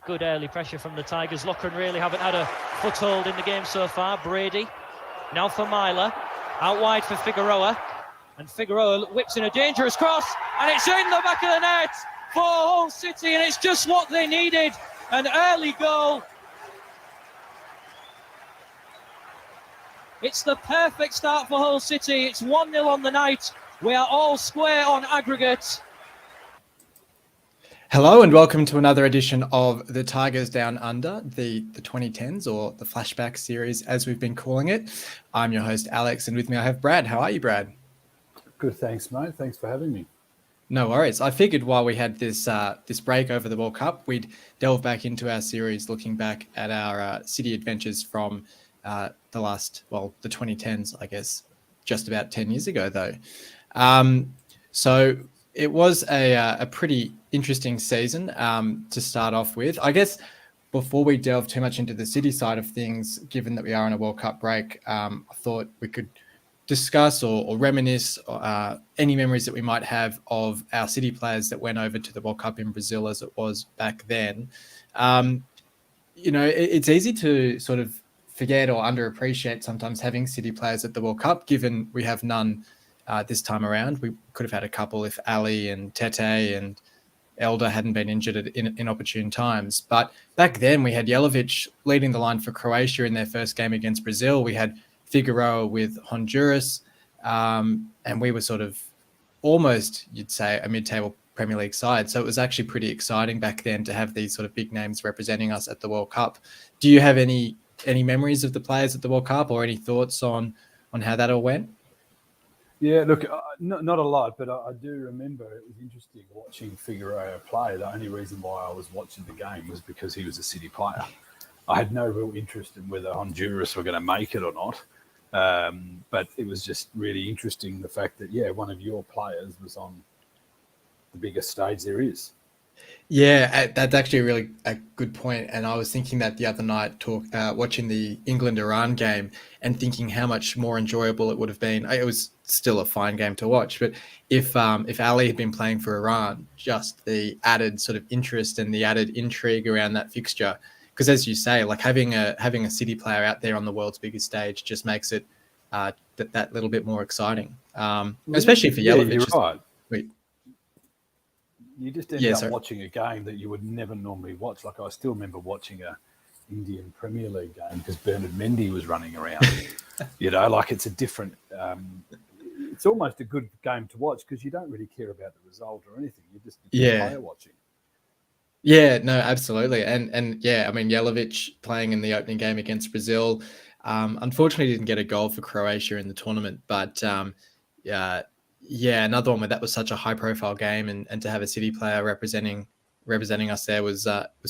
Good early pressure from the Tigers. Loughran really haven't had a foothold in the game so far. Brady, now for Myler, out wide for Figueroa, and Figueroa whips in a dangerous cross, and it's in the back of the net for Hull City, and it's just what they needed, an early goal. It's the perfect start for Hull City. It's 1-0 on the night. We are all square on aggregate. Hello and welcome to another edition of the Tigers Down Under, the 2010s or the flashback series as we've been calling it. I'm your host Alex, and with me I have Brad. How are you, Brad? Good, thanks, mate. Thanks for having me. No worries. I figured while we had this break over the World Cup, we'd delve back into our series, looking back at our city adventures from the 2010s, I guess, just about 10 years ago, though. So it was a pretty interesting season to start off with. I guess before we delve too much into the city side of things, given that we are on a World Cup break, I thought we could discuss or reminisce any memories that we might have of our city players that went over to the World Cup in Brazil as it was back then. It's easy to sort of forget or underappreciate sometimes having city players at the World Cup, given we have none this time around. We could have had a couple if Ali and Tete and Elder hadn't been injured in opportune times. But back then we had Jelavic leading the line for Croatia in their first game against Brazil. We had Figueroa with Honduras, and we were sort of almost, you'd say, a mid-table Premier League side. So it was actually pretty exciting back then to have these sort of big names representing us at the World Cup. Do you have any memories of the players at the World Cup or any thoughts on how that all went? Yeah, look, not a lot, but I do remember it was interesting watching Figueroa play. The only reason why I was watching the game was because he was a City player. I had no real interest in whether Honduras were going to make it or not, but it was just really interesting, the fact that, one of your players was on the biggest stage there is. Yeah, that's actually really a good point. And I was thinking that the other night, watching the England-Iran game and thinking how much more enjoyable it would have been. It was still a fine game to watch, but if Ali had been playing for Iran, just the added sort of interest and the added intrigue around that fixture. Because as you say, like having a City player out there on the world's biggest stage just makes it that little bit more exciting, especially for Jelavic. You're right. Wait. You just end up watching a game that you would never normally watch. Like I still remember watching a Indian Premier League game because Bernard Mendy was running around. Like it's a different. It's almost a good game to watch because you don't really care about the result or anything. You're just player watching. Yeah, no, absolutely, and yeah, I mean Jelavic playing in the opening game against Brazil, unfortunately didn't get a goal for Croatia in the tournament, but another one where that was such a high-profile game, and to have a City player representing us there was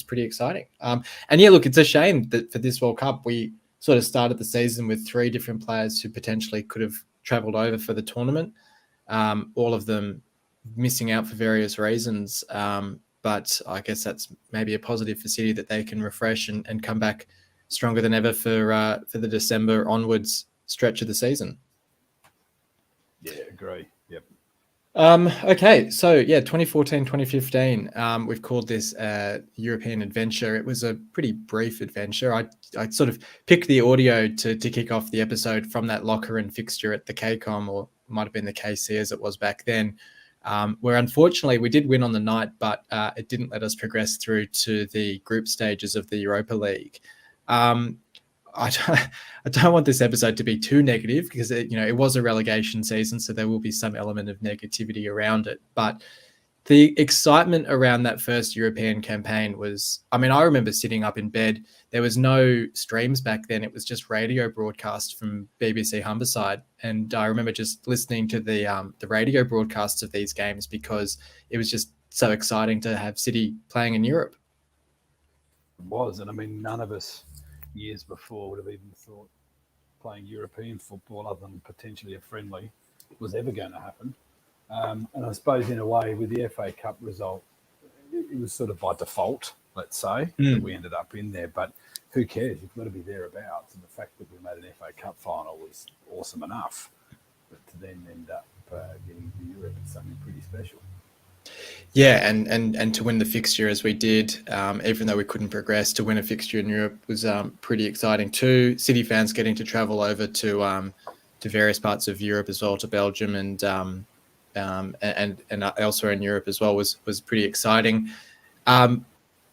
pretty exciting. And yeah, look, it's a shame that for this World Cup we sort of started the season with three different players who potentially could have travelled over for the tournament, all of them missing out for various reasons. But I guess that's maybe a positive for City that they can refresh and come back stronger than ever for the December onwards stretch of the season. Yeah, agree. Yep. Okay, so 2014, 2015, we've called this European adventure. It was a pretty brief adventure. I sort of picked the audio to kick off the episode from that Loughran fixture at the KCOM, or might have been the KC as it was back then, where unfortunately we did win on the night, but it didn't let us progress through to the group stages of the Europa League. I don't want this episode to be too negative because it was a relegation season, so there will be some element of negativity around it. But the excitement around that first European campaign was, I mean, I remember sitting up in bed. There was no streams back then. It was just radio broadcast from BBC Humberside. And I remember just listening to the radio broadcasts of these games because it was just so exciting to have City playing in Europe. It was. And I mean, none of us years before would have even thought playing European football, other than potentially a friendly, was ever going to happen. And I suppose in a way with the FA Cup result, it was sort of by default, let's say, that we ended up in there. But who cares? You've got to be thereabouts. And the fact that we made an FA Cup final was awesome enough. But to then end up getting to Europe is something pretty special. Yeah, and to win the fixture as we did, even though we couldn't progress, to win a fixture in Europe was pretty exciting too. City fans getting to travel over to various parts of Europe as well, to Belgium and elsewhere in Europe as well was pretty exciting. Um,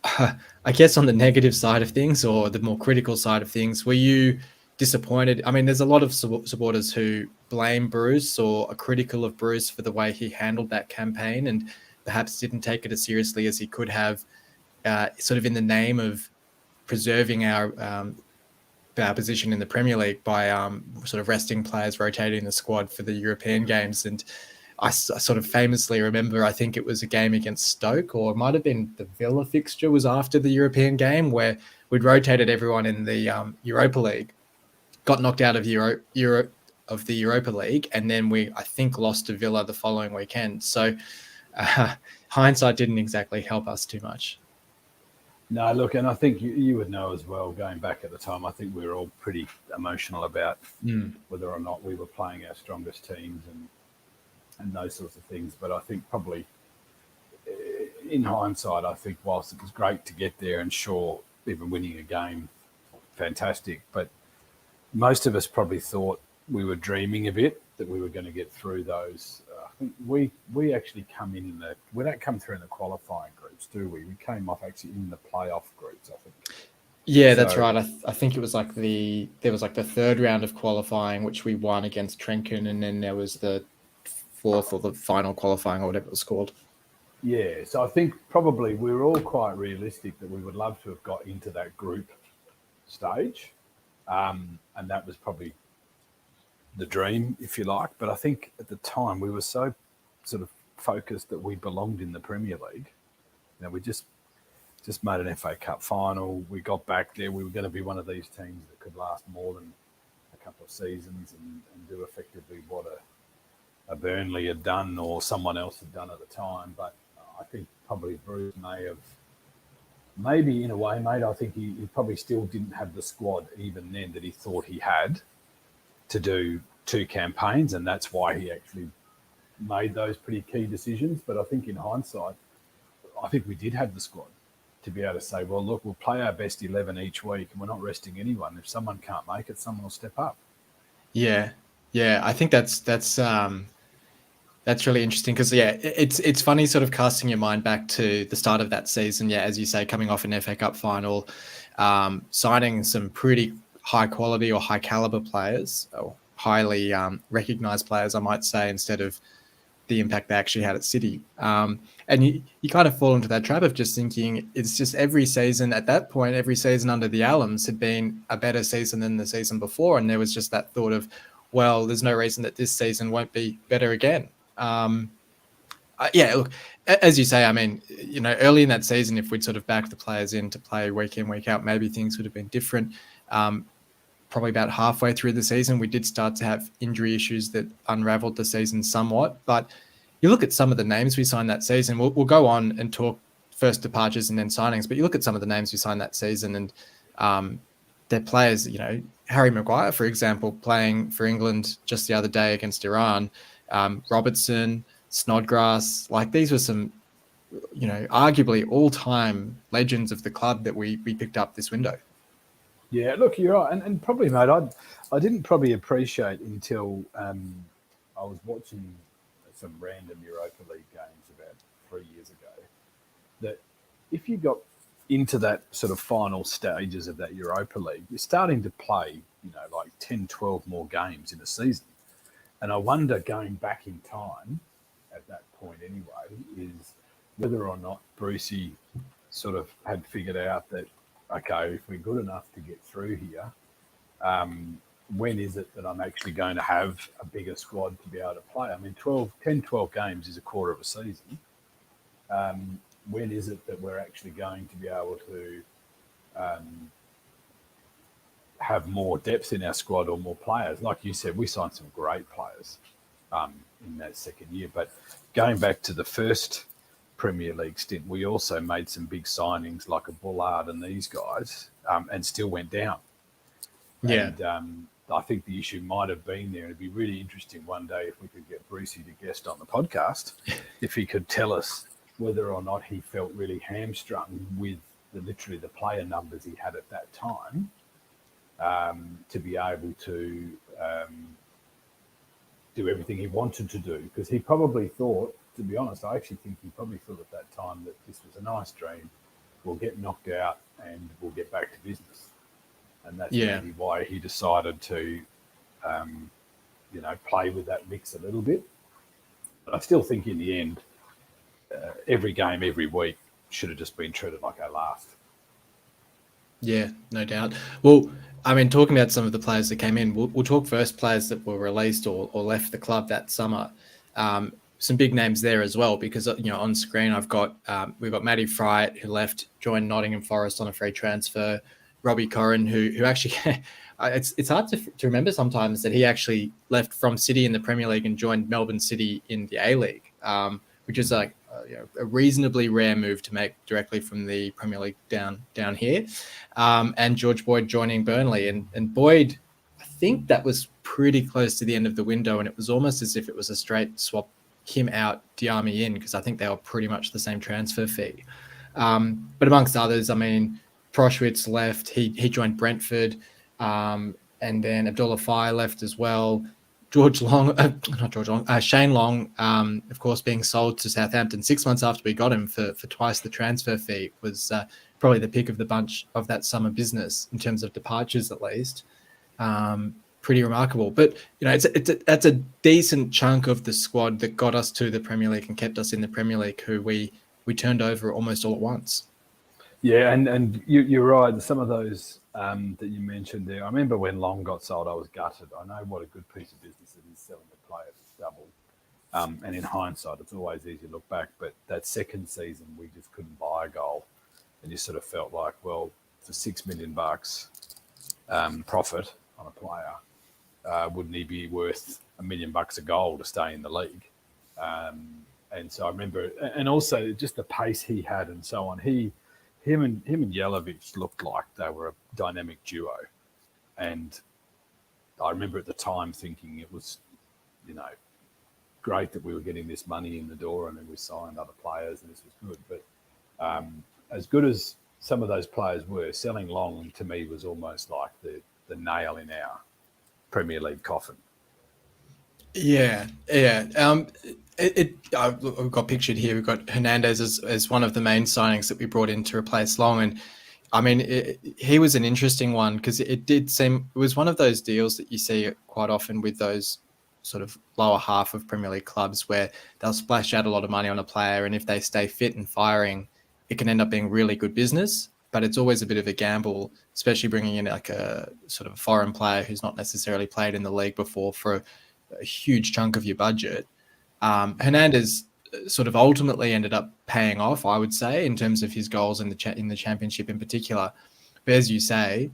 I guess on the negative side of things, or the more critical side of things, were you disappointed? I mean, there's a lot of supporters who blame Bruce or are critical of Bruce for the way he handled that campaign and perhaps didn't take it as seriously as he could have, sort of in the name of preserving our position in the Premier League by sort of resting players, rotating the squad for the European games. And I sort of famously remember, I think it was a game against Stoke, or it might have been the Villa fixture was after the European game, where we'd rotated everyone in the Europa League, got knocked out of the Europa League, and then I think lost to Villa the following weekend. So hindsight didn't exactly help us too much. No, look, and I think you would know as well, going back at the time, I think we were all pretty emotional about whether or not we were playing our strongest teams and those sorts of things. But I think probably in hindsight, I think whilst it was great to get there and sure, even winning a game, fantastic, but most of us probably thought we were dreaming a bit that we were going to get through those. I think we actually we don't come through in the qualifying groups, do we? We came off actually in the playoff groups, I think. Yeah, that's right. I think it was like there was like the third round of qualifying, which we won against Trenken, and then there was the fourth or the final qualifying or whatever it was called. Yeah, so I think probably we were all quite realistic that we would love to have got into that group stage, and that was probably the dream, if you like. But I think at the time we were so sort of focused that we belonged in the Premier League. We just made an FA Cup final. We got back there. We were going to be one of these teams that could last more than a couple of seasons and do effectively what a Burnley had done or someone else had done at the time. But I think probably Bruce maybe in a way, mate, I think he probably still didn't have the squad even then that he thought he had to do 2 campaigns, and that's why he actually made those pretty key decisions. But I think in hindsight, I think we did have the squad to be able to say, well, look, we'll play our best 11 each week and we're not resting anyone. If someone can't make it, someone will step up. Yeah. I think that's really interesting because, yeah, it's funny sort of casting your mind back to the start of that season. Yeah, as you say, coming off an FA Cup final, signing some pretty high quality or high caliber players, or highly recognized players, I might say, instead of the impact they actually had at City. And you kind of fall into that trap of just thinking it's just every season at that point, every season under the Allams had been a better season than the season before. And there was just that thought of, well, there's no reason that this season won't be better again. Yeah, look, as you say, I mean, early in that season, if we'd sort of backed the players in to play week in, week out, maybe things would have been different. Probably about halfway through the season, we did start to have injury issues that unraveled the season somewhat. But you look at some of the names we signed that season, we'll go on and talk first departures and then signings, but you look at some of the names we signed that season and they're players, Harry Maguire, for example, playing for England just the other day against Iran, Robertson, Snodgrass, like these were some, arguably all-time legends of the club that we picked up this window. Yeah, look, you're right. And probably, mate, I didn't probably appreciate until I was watching some random Europa League games about 3 years ago that if you got into that sort of final stages of that Europa League, you're starting to play, like 10, 12 more games in a season. And I wonder, going back in time at that point anyway, is whether or not Brucey sort of had figured out that, okay, if we're good enough to get through here, when is it that I'm actually going to have a bigger squad to be able to play? I mean, 10, 12 games is a quarter of a season. When is it that we're actually going to be able to have more depth in our squad or more players? Like you said, we signed some great players in that second year. But going back to the first Premier League stint, we also made some big signings like a Bullard and these guys, and still went down. Yeah. And I think the issue might have been there. It'd be really interesting one day if we could get Brucey to guest on the podcast, if he could tell us whether or not he felt really hamstrung with literally the player numbers he had at that time, to be able to do everything he wanted to do. Because he probably thought, to be honest, I actually think he probably thought at that time that this was a nice dream. We'll get knocked out and we'll get back to business. And that's maybe why he decided to, play with that mix a little bit. But I still think in the end, every game, every week should have just been treated like our last. Yeah, no doubt. Well, I mean, talking about some of the players that came in, we'll talk first players that were released or left the club that summer. Some big names there as well, because on screen we've got Matty Fright, who left, joined Nottingham Forest on a free transfer. Robbie Corrin, who actually it's hard to remember sometimes that he actually left from City in the Premier League and joined Melbourne City in the A-League, which is like a reasonably rare move to make directly from the Premier League down here. And George Boyd joining Burnley, and Boyd, I think that was pretty close to the end of the window, and it was almost as if it was a straight swap, him out, Diarmi in, because I think they were pretty much the same transfer fee. But amongst others, I mean, Proschwitz left, he joined Brentford, and then Abdullah Faye left as well. Shane Long, of course, being sold to Southampton 6 months after we got him for twice the transfer fee, was probably the pick of the bunch of that summer business in terms of departures, at least. Pretty remarkable. But that's a decent chunk of the squad that got us to the Premier League and kept us in the Premier League, who we turned over almost all at once. Yeah, and you're right. Some of those that you mentioned there, I remember when Long got sold, I was gutted. I know what a good piece of business it is selling a player for double. And in hindsight, it's always easy to look back. But that second season, we just couldn't buy a goal. And you sort of felt like, well, for $6 million profit on a player, wouldn't he be worth $1 million a goal to stay in the league? And so I remember, and also just the pace he had and so on. Him and Jelavic looked like they were a dynamic duo. And I remember at the time thinking it was, great that we were getting this money in the door and then we signed other players and this was good. But as good as some of those players were, selling Long to me was almost like the nail in our Premier League coffin. Yeah. We've got pictured here. We've got Hernandez as one of the main signings that we brought in to replace Long, and I mean, he was an interesting one because it was one of those deals that you see quite often with those sort of lower half of Premier League clubs where they'll splash out a lot of money on a player, and if they stay fit and firing, it can end up being really good business. But it's always a bit of a gamble, especially bringing in like a sort of a foreign player who's not necessarily played in the league before for a huge chunk of your budget. Hernandez sort of ultimately ended up paying off, I would say, in terms of his goals in the championship in particular. But as you say,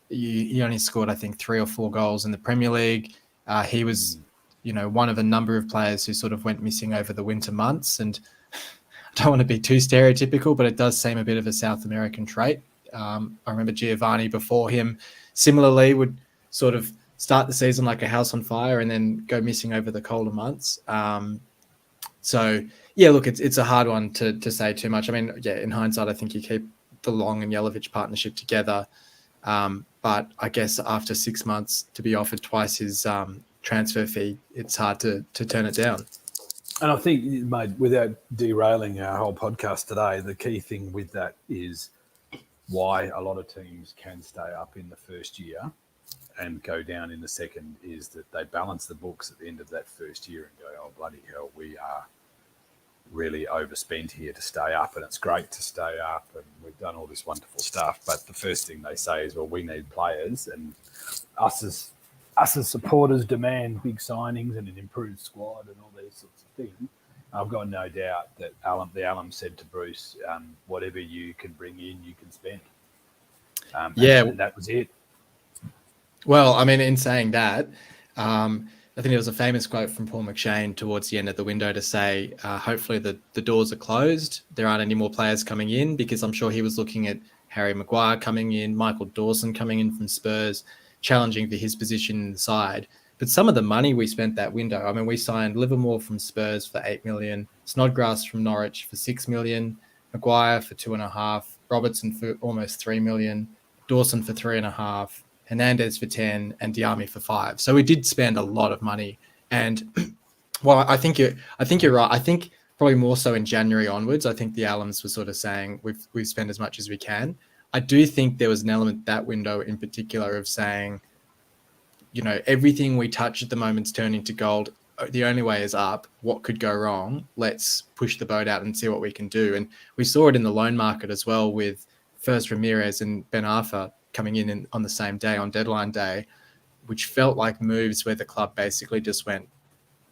he only scored, I think, 3 or 4 goals in the Premier League. He was, one of a number of players who sort of went missing over the winter months. And I don't want to be too stereotypical, but it does seem a bit of a South American trait. I remember Giovanni before him similarly would sort of start the season like a house on fire and then go missing over the colder months. So, yeah, look, it's a hard one to say too much. I mean, yeah, in hindsight, I think you keep the Long and Jelavic partnership together. But I guess after 6 months to be offered twice his transfer fee, it's hard to turn it down. And I think, mate, without derailing our whole podcast today, the key thing with that is why a lot of teams can stay up in the first year and go down in the second is that they balance the books at the end of that first year and go, oh, bloody hell, we are really overspent here to stay up, and it's great to stay up and we've done all this wonderful stuff. But the first thing they say is, well, we need players, and us as supporters demand big signings and an improved squad and all these sorts of things. I've got no doubt that the Alum said to Bruce, whatever you can bring in, you can spend. And that was it. Well, I mean, in saying that, I think there was a famous quote from Paul McShane towards the end of the window to say, hopefully the doors are closed. There aren't any more players coming in, because I'm sure he was looking at Harry Maguire coming in, Michael Dawson coming in from Spurs, challenging for his position in the side. But some of the money we spent that window, I mean, we signed Livermore from Spurs for 8 million, Snodgrass from Norwich for 6 million, Maguire for 2.5, Robertson for almost 3 million, Dawson for 3.5, Hernandez for 10, and Diame for 5. So we did spend a lot of money. And well, I think you're right. I think probably more so in January onwards. I think the Allams were sort of saying we've spent as much as we can. I do think there was an element that window in particular of saying, everything we touch at the moment's turning to gold. The only way is up. What could go wrong? Let's push the boat out and see what we can do. And we saw it in the loan market as well, with first Ramirez and Ben Arfa coming in on the same day, on deadline day, which felt like moves where the club basically just went,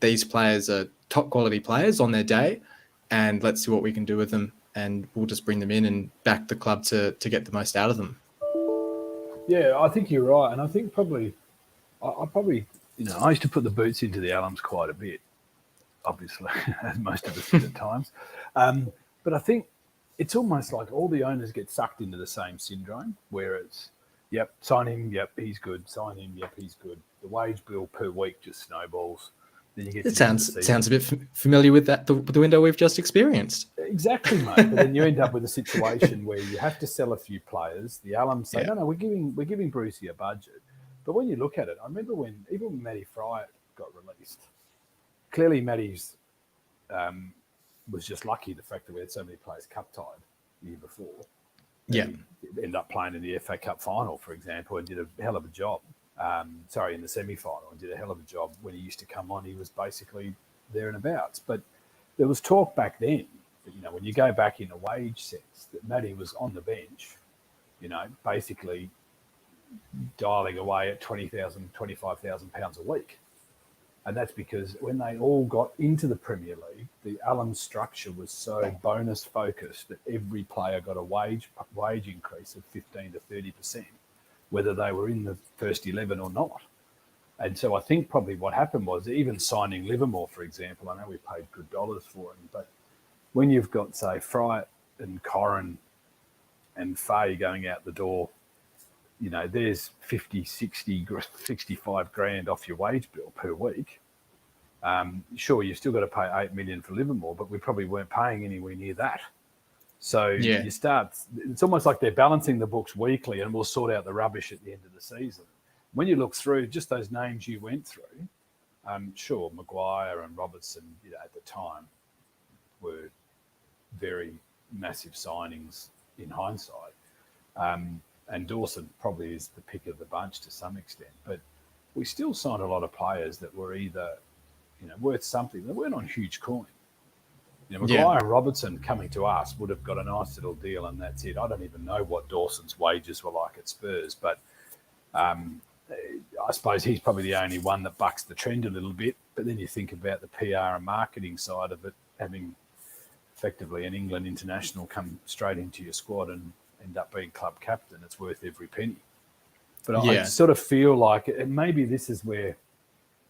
these players are top quality players on their day, and let's see what we can do with them. And we'll just bring them in and back the club to get the most out of them. Yeah, I think you're right. And I think probably, I used to put the boots into the Allams quite a bit, obviously, as most of us did at times. But I think it's almost like all the owners get sucked into the same syndrome, where it's, yep, sign him, yep, he's good, sign him, yep, he's good. The wage bill per week just snowballs. Then you get it sounds a bit familiar with the window we've just experienced. Exactly, mate. But then you end up with a situation where you have to sell a few players. The Allams say, no, we're giving Brucey a budget. But when you look at it, I remember when Matty Fry got released, clearly Matty's was just lucky the fact that we had so many players cup-tied the year before. Yeah. He ended up playing in the FA Cup final, for example, and did a hell of a job. In the semi-final, and did a hell of a job. When he used to come on, he was basically there and abouts. But there was talk back then that, when you go back in a wage sense, that Matty was on the bench, basically dialing away at £20,000, £25,000 a week. And that's because when they all got into the Premier League, the Allen structure was so bonus focused that every player got a wage increase of 15 to 30%, whether they were in the first 11 or not. And so I think probably what happened was, even signing Livermore, for example, I know we paid good dollars for him, but when you've got, say, Fry and Corrin and Fay going out the door, there's 50, 60, 65 grand off your wage bill per week. Sure, you've still got to pay $8 million for Livermore, but we probably weren't paying anywhere near that. So you start, it's almost like they're balancing the books weekly, and we'll sort out the rubbish at the end of the season. When you look through just those names you went through, sure, Maguire and Robertson, at the time were very massive signings in hindsight. And Dawson probably is the pick of the bunch to some extent. But we still signed a lot of players that were either, worth something. They weren't on huge coin. Maguire and Robertson coming to us would have got a nice little deal, and that's it. I don't even know what Dawson's wages were like at Spurs, but I suppose he's probably the only one that bucks the trend a little bit. But then you think about the PR and marketing side of it, having effectively an England international come straight into your squad and end up being club captain. It's worth every penny. But I sort of feel like, and maybe this is where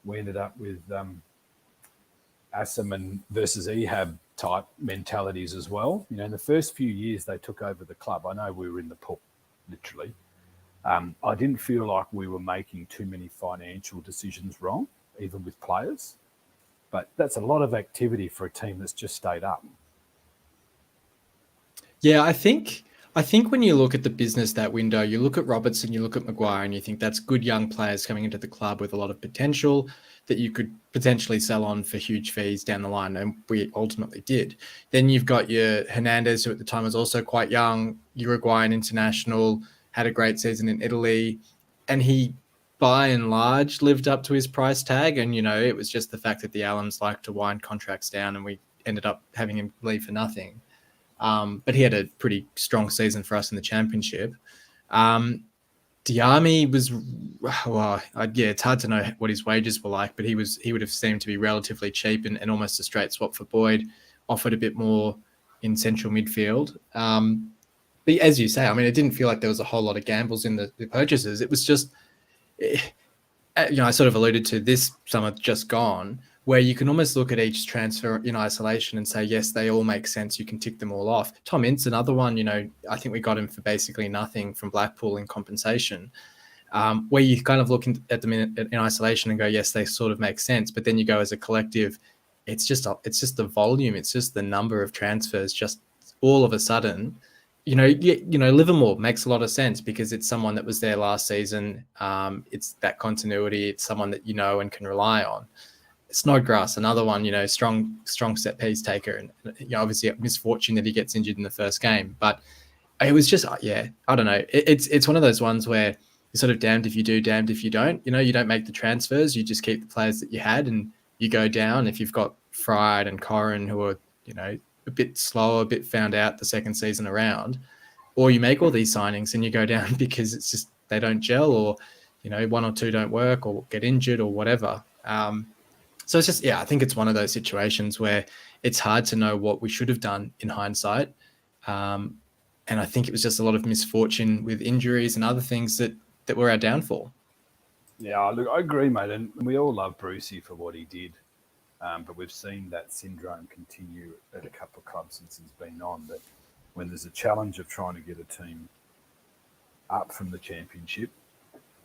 we ended up with Assam versus Ehab type mentalities as well. In the first few years they took over the club, I know we were in the pulp, literally. I didn't feel like we were making too many financial decisions wrong, even with players. But that's a lot of activity for a team that's just stayed up. Yeah, I think when you look at the business that window, you look at Robertson, you look at Maguire, and you think that's good young players coming into the club with a lot of potential that you could potentially sell on for huge fees down the line, and we ultimately did. Then you've got your Hernandez, who at the time was also quite young, Uruguayan international, had a great season in Italy, and he, by and large, lived up to his price tag. And, it was just the fact that the Allams like to wind contracts down, and we ended up having him leave for nothing. But he had a pretty strong season for us in the championship. Diame was, it's hard to know what his wages were like, but he would have seemed to be relatively cheap and almost a straight swap for Boyd, offered a bit more in central midfield. But as you say, it didn't feel like there was a whole lot of gambles in the purchases. It was just, I sort of alluded to this summer just gone, where you can almost look at each transfer in isolation and say, yes, they all make sense. You can tick them all off. Tom Ince, another one, I think we got him for basically nothing from Blackpool in compensation. where you kind of look at them in isolation and go, yes, they sort of make sense. But then you go as a collective, it's just the volume, it's just the number of transfers. Just all of a sudden, Livermore makes a lot of sense because it's someone that was there last season. It's that continuity. It's someone that and can rely on. Snodgrass, another one, strong set piece taker, and obviously a misfortune that he gets injured in the first game. But it was just, I don't know. It's one of those ones where you're sort of damned if you do, damned if you don't. You don't make the transfers. You just keep the players that you had, and you go down. If you've got Fried and Corrin who are, a bit slower, a bit found out the second season around, or you make all these signings and you go down because it's just they don't gel, or one or two don't work, or get injured, or whatever. So it's just, I think it's one of those situations where it's hard to know what we should have done in hindsight. And I think it was just a lot of misfortune with injuries and other things that were our downfall. Yeah, look, I agree, mate. And we all love Brucey for what he did. But we've seen that syndrome continue at a couple of clubs since he's been on, that when there's a challenge of trying to get a team up from the championship,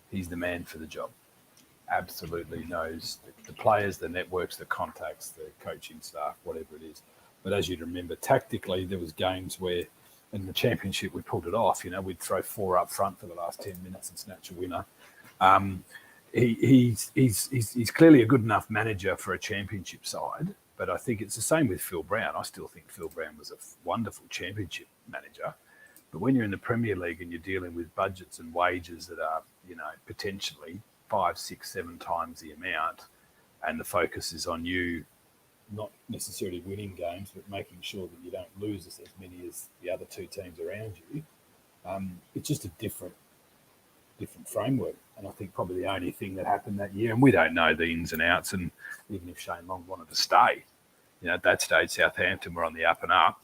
he's the man for the job. Absolutely knows the players, the networks, the contacts, the coaching staff, whatever it is. But as you'd remember, tactically, there was games where in the championship we pulled it off. We'd throw 4 up front for the last 10 minutes and snatch a winner. He's clearly a good enough manager for a championship side, but I think it's the same with Phil Brown. I still think Phil Brown was a wonderful championship manager. But when you're in the Premier League and you're dealing with budgets and wages that are, potentially 5, 6, 7 times the amount, and the focus is on you not necessarily winning games, but making sure that you don't lose as many as the other 2 teams around you, it's just a different framework. And I think probably the only thing that happened that year, and we don't know the ins and outs, and even if Shane Long wanted to stay, at that stage, Southampton were on the up and up.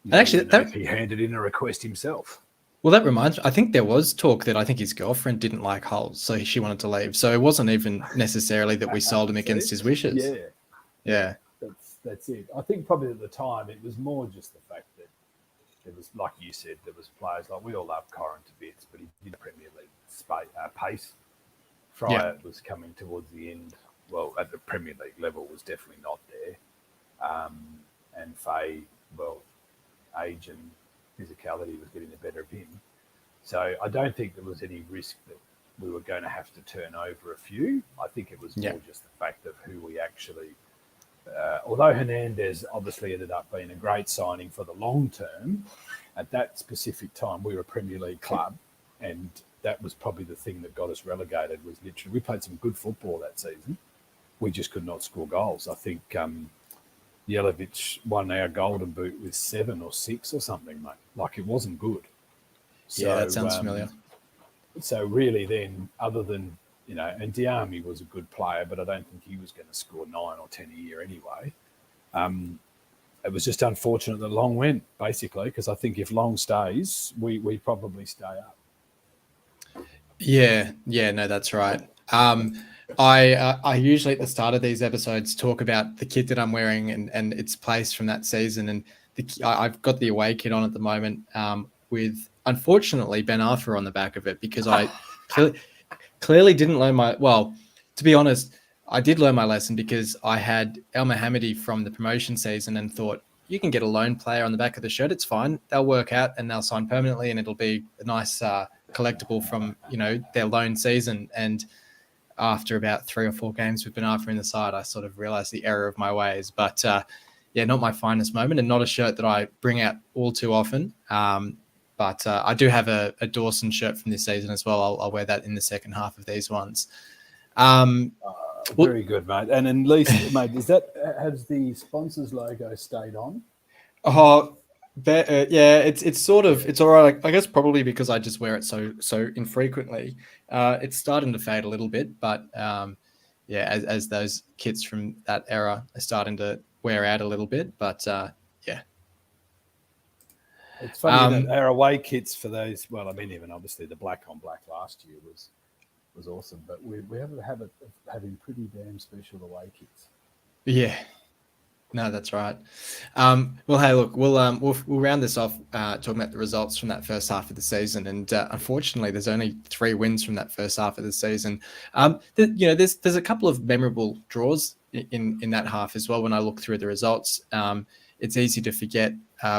And actually, he handed in a request himself. Well, that reminds me, I think there was talk that I think his girlfriend didn't like Hull, so she wanted to leave. So it wasn't even necessarily that we sold him against his wishes. Yeah. That's it. I think probably at the time it was more just the fact that there was, like you said, there was players like we all love Corrin to bits, but he did Premier League pace. Fryer was coming towards the end. Well, at the Premier League level, was definitely not there. And Faye, age and physicality was getting the better of him. So I don't think there was any risk that we were going to have to turn over a few. I think it was more just the fact of who we actually. Although Hernandez obviously ended up being a great signing for the long term, at that specific time we were a Premier League club, and that was probably the thing that got us relegated. Was literally we played some good football that season, we just could not score goals. I think Jelavic won our Golden Boot with 7 or 6 or something, mate. Like it wasn't good. So, that sounds familiar. So really, then other than. And Diami was a good player, but I don't think he was going to score 9 or 10 a year anyway. It was just unfortunate that Long went, basically, because I think if Long stays, we probably stay up. Yeah, no, that's right. I usually at the start of these episodes talk about the kit that I'm wearing and its place from that season. And I've got the away kit on at the moment with, unfortunately, Ben Arthur on the back of it because I clearly didn't learn to be honest, I did learn my lesson because I had El Mohammadi from the promotion season and thought, you can get a loan player on the back of the shirt. It's fine. They'll work out and they'll sign permanently and it'll be a nice collectible from, their loan season. And after about 3 or 4 games with Ben Arthur in the side, I sort of realized the error of my ways. But not my finest moment and not a shirt that I bring out all too often. But I do have a Dawson shirt from this season as well. I'll wear that in the second half of these ones. Very good, mate. And at least, mate, has the sponsors logo stayed on? It's all right. I guess probably because I just wear it so infrequently. It's starting to fade a little bit, but as those kits from that era are starting to wear out a little bit, but It's funny that our away kits for those. Well, I mean, even obviously the black on black last year was awesome, but we have a habit of having pretty damn special away kits. Yeah, No, that's right. Well, hey, look, we'll round this off talking about the results from that first half of the season, and unfortunately, there's only 3 wins from that first half of the season. There's a couple of memorable draws in that half as well. When I look through the results, it's easy to forget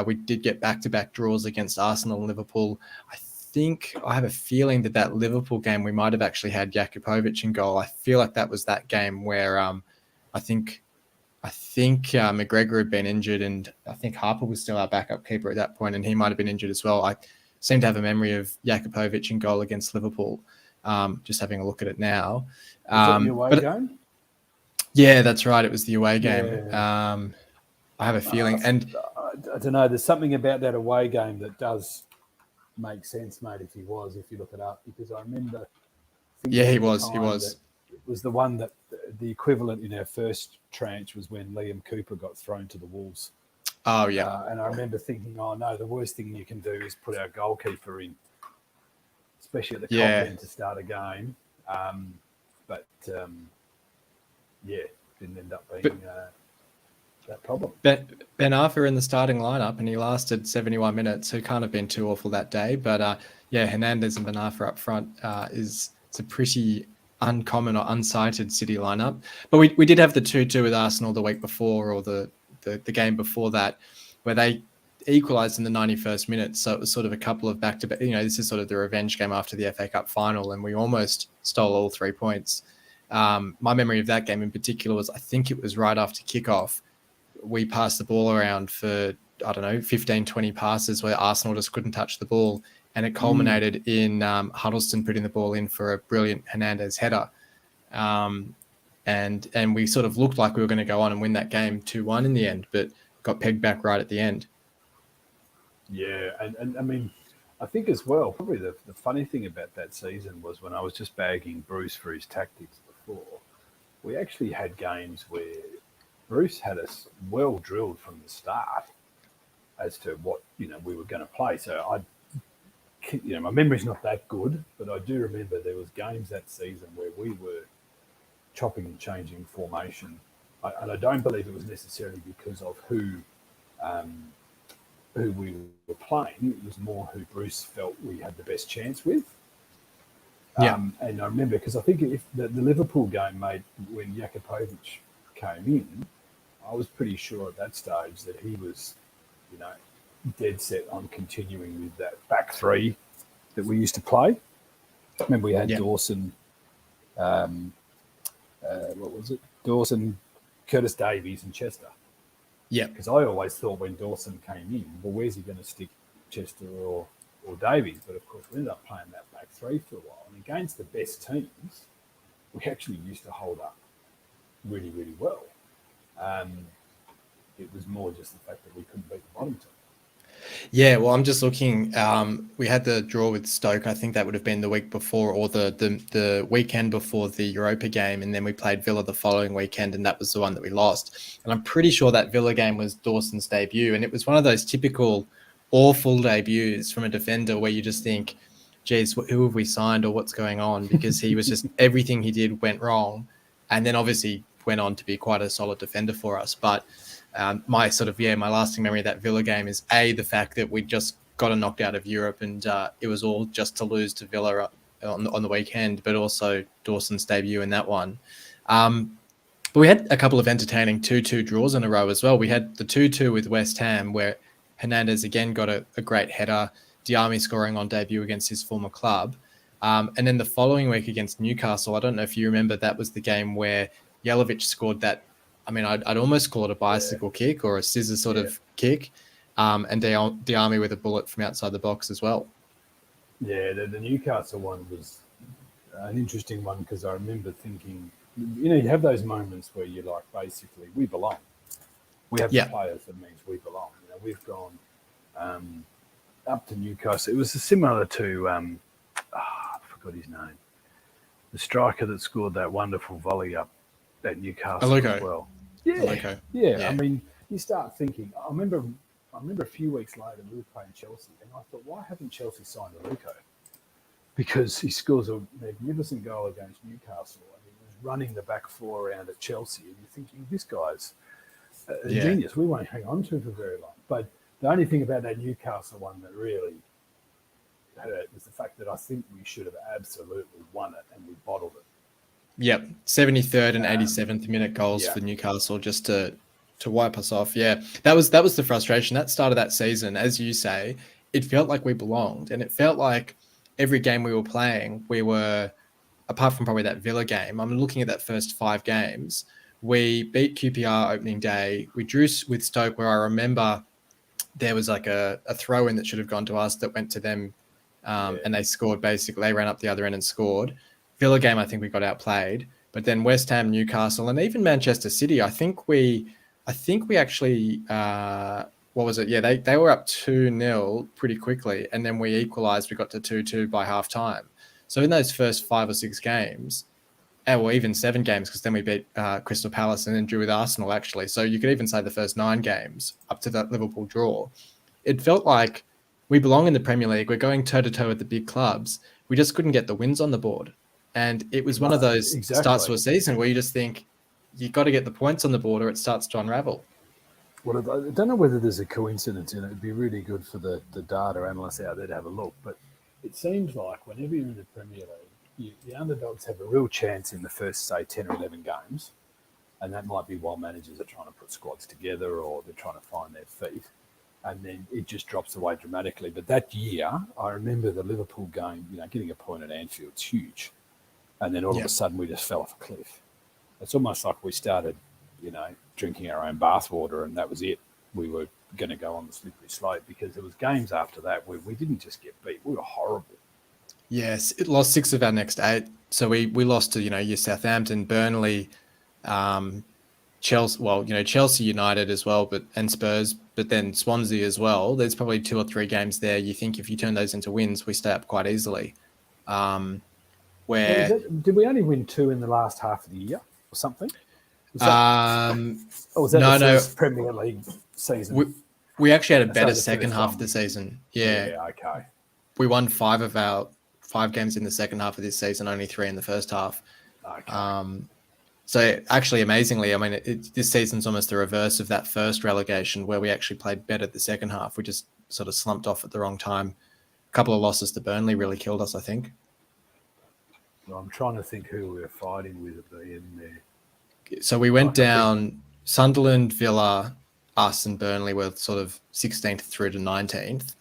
we did get back-to-back draws against Arsenal and Liverpool. I have a feeling that Liverpool game we might have actually had Jakupovic in goal. I feel like that was that game where I think McGregor had been injured, and I think Harper was still our backup keeper at that point, and he might have been injured as well. I seem to have a memory of Jakupovic in goal against Liverpool. Just having a look at it now. Was that the away game? Yeah, that's right. It was the away game. Yeah. I have a feeling, and I don't know. There's something about that away game that does make sense, mate. If you look it up, because I remember. Yeah, he was. He was. It was the one that the equivalent in our first tranche was when Liam Cooper got thrown to the Wolves. Oh, yeah. And I remember thinking, oh, no, the worst thing you can do is put our goalkeeper in, especially at the Comp end to start a game. Didn't end up being that problem. Ben Arthur in the starting lineup, and he lasted 71 minutes, so can't have been too awful that day. But, Hernandez and Ben Arthur up front it's a pretty uncommon or unsighted City lineup. But we did have the 2-2 with Arsenal the week before, or the game before that, where they equalised in the 91st minute. So it was sort of a couple of back-to-back. This is sort of the revenge game after the FA Cup final, and we almost stole all 3 points. My memory of that game in particular was, I think it was right after kickoff. We passed the ball around for, 15, 20 passes where Arsenal just couldn't touch the ball. And it culminated in Huddleston putting the ball in for a brilliant Hernandez header. And we sort of looked like we were going to go on and win that game 2-1 in the end, but got pegged back right at the end. Yeah, and I mean, I think as well, probably the funny thing about that season was when I was just bagging Bruce for his tactics before, we actually had games where Bruce had us well drilled from the start as to what, we were going to play. So my memory's not that good, but I do remember there was games that season where we were chopping and changing formation, and I don't believe it was necessarily because of who we were playing. It was more who Bruce felt we had the best chance with. And I remember, because I think if the Liverpool game made when Jakupovic came in, I was pretty sure at that stage that he was, dead set on continuing with that back three that we used to play. I remember we had Dawson, Dawson, Curtis Davies and Chester. Yeah. Because I always thought when Dawson came in, well, where's he going to stick Chester or Davies? But of course, we ended up playing that back three for a while. And against the best teams, we actually used to hold up really, really well. It was more just the fact that we couldn't beat the bottom team. Yeah, well, I'm just looking. We had the draw with Stoke. I think that would have been the week before, or the weekend before the Europa game, and then we played Villa the following weekend, and that was the one that we lost. And I'm pretty sure that Villa game was Dawson's debut, and it was one of those typical awful debuts from a defender where you just think, geez, who have we signed or what's going on? Because he was just, everything he did went wrong, and then obviously went on to be quite a solid defender for us. But my lasting memory of that Villa game is the fact that we just got knocked out of Europe, and it was all just to lose to Villa on the weekend, but also Dawson's debut in that one. But we had a couple of entertaining 2-2 draws in a row as well. We had the 2-2 with West Ham, where Hernandez again got a great header, Diame scoring on debut against his former club. And then the following week against Newcastle, I don't know if you remember, that was the game where Jelavic scored that. I mean, I'd almost call it a bicycle kick or a scissor sort of kick, and Diame with a bullet from outside the box as well. Yeah, the Newcastle one was an interesting one, because I remember thinking, you have those moments where you're like, basically, we belong. We have the players, that means we belong. We've gone up to Newcastle. It was similar to, I forgot his name, the striker that scored that wonderful volley up at Newcastle as well. Yeah. I mean, you start thinking. I remember a few weeks later we were playing Chelsea, and I thought, why haven't Chelsea signed Aluko? Because he scores a magnificent goal against Newcastle, and he was running the back four around at Chelsea, and you're thinking, this guy's a genius. We won't hang on to him for very long. But the only thing about that Newcastle one that really hurt was the fact that I think we should have absolutely won it and we bottled it. Yep, 73rd and 87th minute goals for Newcastle just to wipe us off. Yeah, that was the frustration. That start of that season, as you say, it felt like we belonged, and it felt like every game we were playing, we were, apart from probably that Villa game, I'm looking at that first 5 games. We beat QPR opening day. We drew with Stoke, where I remember there was like a throw in that should have gone to us that went to them, and they scored. Basically, they ran up the other end and scored. Villa game, I think we got outplayed, but then West Ham, Newcastle, and even Manchester City, I think we actually, what was it? Yeah, they were up 2-0 pretty quickly, and then we equalised. We got to 2-2 by half time. So in those first 5 or 6 games, or even 7 games, because then we beat Crystal Palace and then drew with Arsenal, actually. So you could even say the first 9 games up to that Liverpool draw. It felt like we belong in the Premier League. We're going toe-to-toe with the big clubs. We just couldn't get the wins on the board. And it was one of those starts to a season where you just think, you got to get the points on the board or it starts to unravel. Well, I don't know whether there's a coincidence in it. It'd be really good for the data analysts out there to have a look. But it seems like whenever you're in the Premier League, the underdogs have a real chance in the first, say, 10 or 11 games. And that might be while managers are trying to put squads together or they're trying to find their feet. And then it just drops away dramatically. But that year, I remember the Liverpool game, getting a point at Anfield's huge. And then all of a sudden we just fell off a cliff. It's almost like we started, drinking our own bathwater, and that was it. We were going to go on the slippery slope because there was games after that where we didn't just get beat. We were horrible. Yes, it lost 6 of our next 8. So we lost to, your Southampton, Burnley, Chelsea, Chelsea United as well, and Spurs, but then Swansea as well. There's probably 2 or 3 games there. You think if you turn those into wins, we stay up quite easily. Did we only win 2 in the last half of the year or something? Was that the first Premier League season? We actually had a better second half of the season. Yeah, okay. We won 5 of our 5 games in the second half of this season, only 3 in the first half. Okay. So actually, amazingly, I mean, this season's almost the reverse of that first relegation where we actually played better the second half. We just sort of slumped off at the wrong time. A couple of losses to Burnley really killed us, I think. I'm trying to think who we were fighting with at the end there. So we went down Sunderland, Villa, us and Burnley were sort of 16th through to 19th.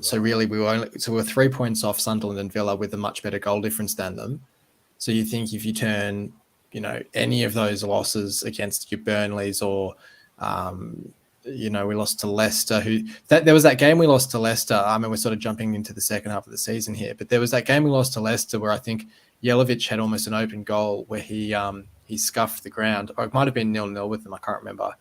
So really we were 3 points off Sunderland and Villa with a much better goal difference than them. So you think if you turn, any of those losses against your Burnleys or, we lost to Leicester. There was that game we lost to Leicester. I mean, we're sort of jumping into the second half of the season here, but there was that game we lost to Leicester where I think Jelavic had almost an open goal where he scuffed the ground, or it might have been 0-0 with them. I can't remember.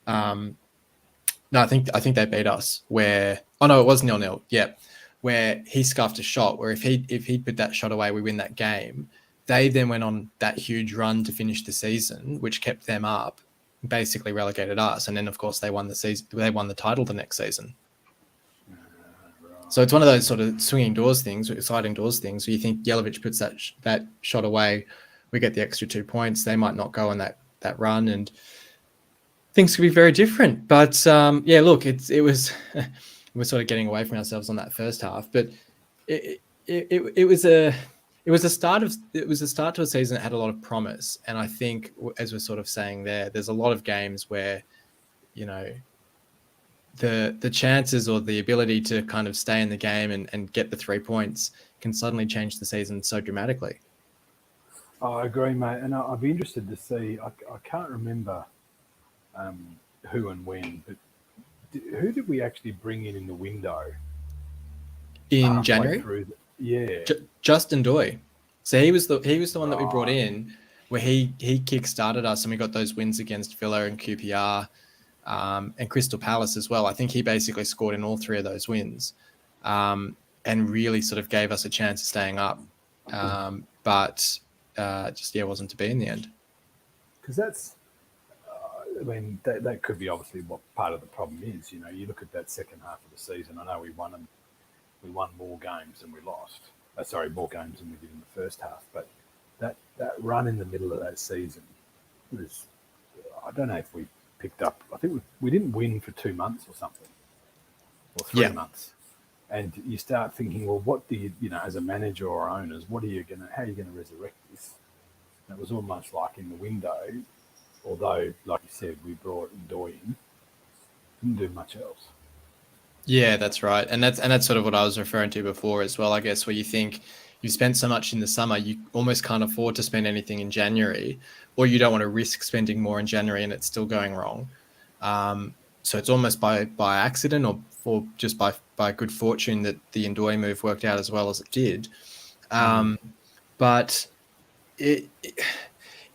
No, I think they beat us. It was 0-0. Yeah, where he scuffed a shot. Where if he put that shot away, we win that game. They then went on that huge run to finish the season, which kept them up. Basically relegated us, and then of course they won the season. They won the title the next season. So it's one of those sort of sliding doors things where you think Jelavic puts that shot away, we get the extra 2 points. They might not go on that run, and things could be very different. But look, it was we're sort of getting away from ourselves on that first half, but it was a start to a season that had a lot of promise. And I think, as we're sort of saying there's a lot of games where, the chances or the ability to kind of stay in the game and get the 3 points can suddenly change the season so dramatically. Oh, I agree, mate. And I'd be interested to see, I can't remember who and when, but who did we actually bring in the window? In January? Justin Doy. So he was the one that we brought in, where he kick-started us, and we got those wins against Villa and QPR and Crystal Palace as well. I think he basically scored in all 3 of those wins, and really sort of gave us a chance of staying up. But wasn't to be in the end. Because that's, that could be obviously what part of the problem is. You look at that second half of the season. I know we won more games than we lost. More games than we did in the first half. But that run in the middle of that season was, I don't know if we picked up. I think we didn't win for 2 months or something, or 3 months. And you start thinking, well, what do you know, as a manager or owners, how are you going to resurrect this? And it was almost like in the window, although, like you said, we brought Ndoye in, didn't do much else. Yeah, that's right. And that's sort of what I was referring to before as well, I guess, where you think you've spent so much in the summer, you almost can't afford to spend anything in January, or you don't want to risk spending more in January and it's still going wrong. So it's almost by accident or just by good fortune that the Ndoye move worked out as well as it did. But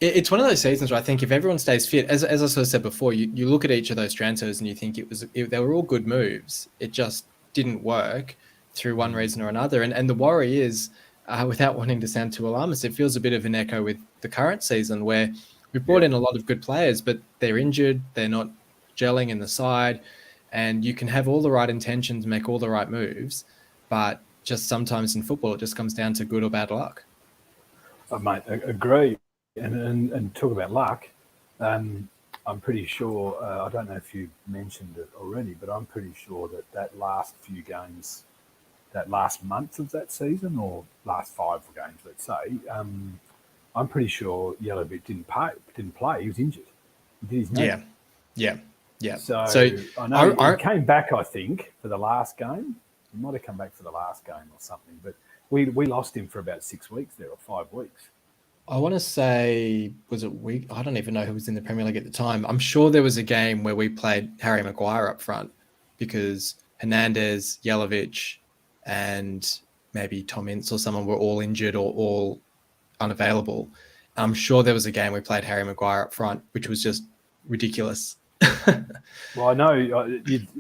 it's one of those seasons where I think if everyone stays fit, as I sort of said before, you look at each of those transfers and you think they were all good moves. It just didn't work through one reason or another. And the worry is, without wanting to sound too alarmist, it feels a bit of an echo with the current season where we've brought in a lot of good players, but they're injured, they're not gelling in the side, and you can have all the right intentions, make all the right moves, but just sometimes in football, it just comes down to good or bad luck. Mate, agree. And talk about luck. I'm pretty sure, I don't know if you mentioned it already, but I'm pretty sure that last few games, that last month of that season, or last 5 games, let's say, I'm pretty sure Yellowbit didn't play. He was injured. He did his knee. Yeah. So I know he came back, I think, for the last game. He might have come back for the last game or something, but we lost him for about 6 weeks there, or 5 weeks. I want to say, was it week? I don't even know who was in the Premier League at the time. I'm sure there was a game where we played Harry Maguire up front because Hernandez, Jelavic, and maybe Tom Ince or someone were all injured or all unavailable. I'm sure there was a game we played Harry Maguire up front, which was just ridiculous. Well, I know,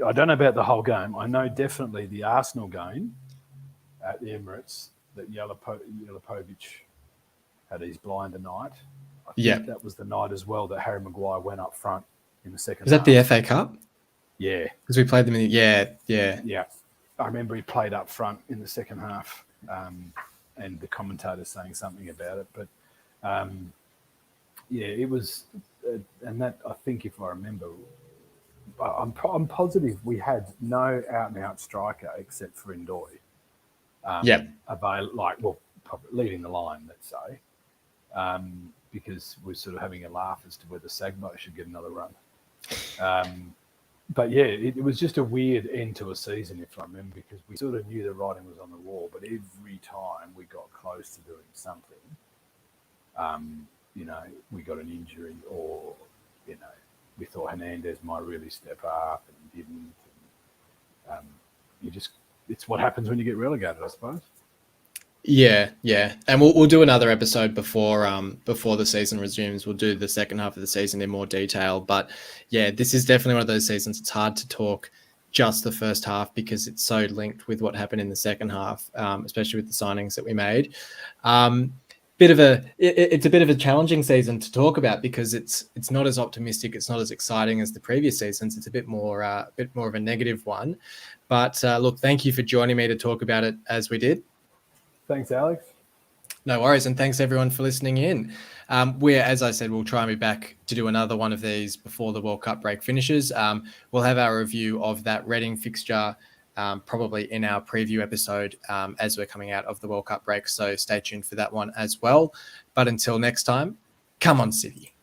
I don't know about the whole game. I know definitely the Arsenal game at the Emirates that Jelapovic had his blinder night. I think that was the night as well that Harry Maguire went up front in the second half. Was that the FA Cup? Yeah. Because we played them in Yeah. I remember he played up front in the second half, and the commentator saying something about it. But, it was, and that, I think if I remember, I'm positive we had no out-and-out striker except for Ndoye. Probably leading the line, let's say. Because we're sort of having a laugh as to whether Sagbo should get another run. But yeah, it was just a weird end to a season, if I remember, because we sort of knew the writing was on the wall, but every time we got close to doing something, we got an injury, or, we thought Hernandez might really step up and he didn't. And, it's what happens when you get relegated, I suppose. Yeah, and we'll do another episode before the season resumes. We'll do the second half of the season in more detail. But yeah, this is definitely one of those seasons. It's hard to talk just the first half because it's so linked with what happened in the second half, especially with the signings that we made. It's a bit of a challenging season to talk about because it's not as optimistic, it's not as exciting as the previous seasons. It's a bit more of a negative one. But look, thank you for joining me to talk about it as we did. Thanks, Alex. No worries, and thanks everyone for listening in. As I said, we'll try and be back to do another one of these before the World Cup break finishes. We'll have our review of that Reading fixture probably in our preview episode as we're coming out of the World Cup break, so stay tuned for that one as well. But until next time, come on City.